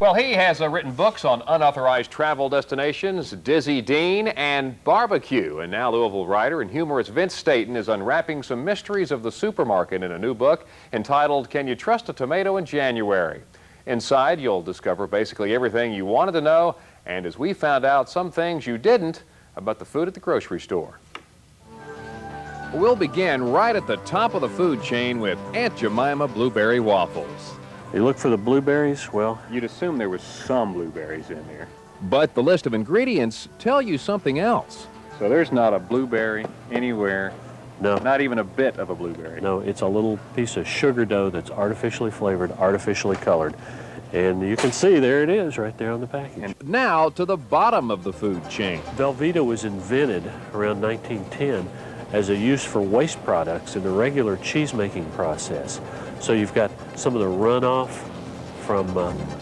Well, he has written books on unauthorized travel destinations, Dizzy Dean, and barbecue. And now Louisville writer and humorist Vince Staten is unwrapping some mysteries of the supermarket in a new book entitled, Can You Trust a Tomato in January? Inside, you'll discover basically everything you wanted to know, and as we found out, some things you didn't about the food at the grocery store. We'll begin right at the top of the food chain with Aunt Jemima Blueberry Waffles. You look for the blueberries, well, You'd assume there was some blueberries in there. But the list of ingredients tell you something else. So there's not a blueberry anywhere, no. Not even a bit of a blueberry. No, it's a little piece of sugar dough that's artificially flavored, artificially colored. And you can see, there it is, right there on the package. And now to the bottom of the food chain. Velveeta was invented around 1910 as a use for waste products in the regular cheese-making process. So you've got some of the runoff from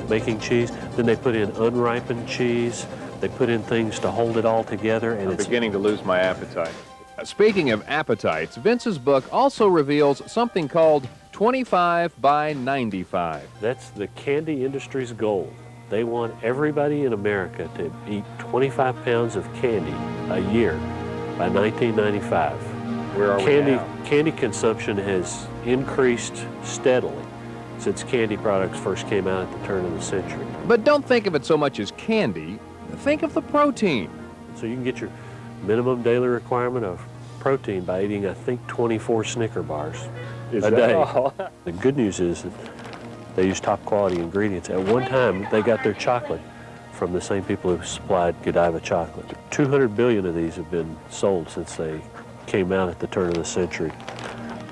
making cheese. Then they put in unripened cheese. They put in things to hold it all together. And I'm it's beginning to lose my appetite. Speaking of appetites, Vince's book also reveals something called 25 by 95. That's the candy industry's goal. They want everybody in America to eat 25 pounds of candy a year by 1995. Where are we now? Candy consumption has increased steadily since candy products first came out at the turn of the century. But don't think of it so much as candy. Think of the protein. So you can get your minimum daily requirement of protein by eating, I think, 24 Snicker bars a day. All? The good news is that they use top quality ingredients. At one time, they got their chocolate from the same people who supplied Godiva chocolate. 200 billion of these have been sold since they came out at the turn of the century.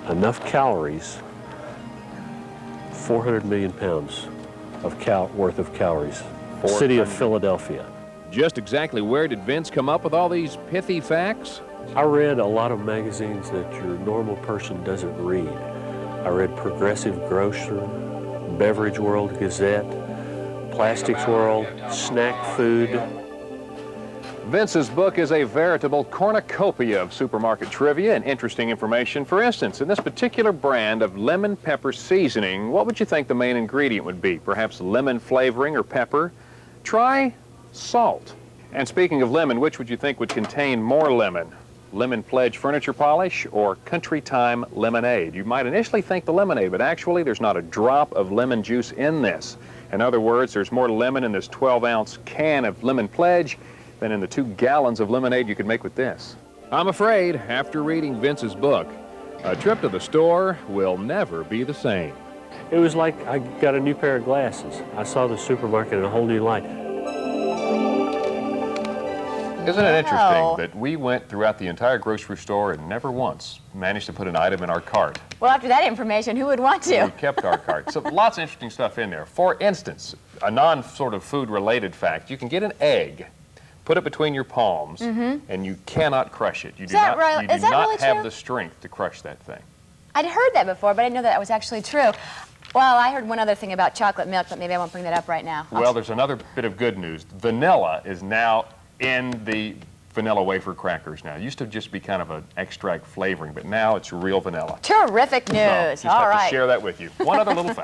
Enough calories, 400 million pounds of worth of calories. City of Philadelphia. Just exactly where did Vince come up with all these pithy facts? I read a lot of magazines that your normal person doesn't read. I read Progressive Grocer, Beverage World Gazette, Plastics World, Snack Food. Vince's book is a veritable cornucopia of supermarket trivia and interesting information. For instance, in this particular brand of lemon pepper seasoning, what would you think the main ingredient would be? Perhaps lemon flavoring or pepper? Try salt. And speaking of lemon, which would you think would contain more lemon? Lemon Pledge furniture polish or Country Time lemonade? You might initially think the lemonade, but actually there's not a drop of lemon juice in this. In other words, there's more lemon in this 12-ounce can of Lemon Pledge than in the 2 gallons of lemonade you could make with this. I'm afraid, after reading Vince's book, a trip to the store will never be the same. It was like I got a new pair of glasses. I saw the supermarket in a whole new light. Isn't it interesting that we went throughout the entire grocery store and never once managed to put an item in our cart? Well, after that information, who would want to? We kept our cart. So lots of interesting stuff in there. For instance, a non-sort of food-related fact, you can get an egg, put it between your palms, and you cannot crush it. You do not have the strength to crush that thing. I'd heard that before, but I didn't know that was actually true. Well, I heard one other thing about chocolate milk, but maybe I won't bring that up right now. Well, there's another bit of good news. Vanilla is now in the vanilla wafer crackers now. It used to just be kind of an extract flavoring, but now it's real vanilla. Terrific news. So, just have to share that with you. One other little fact.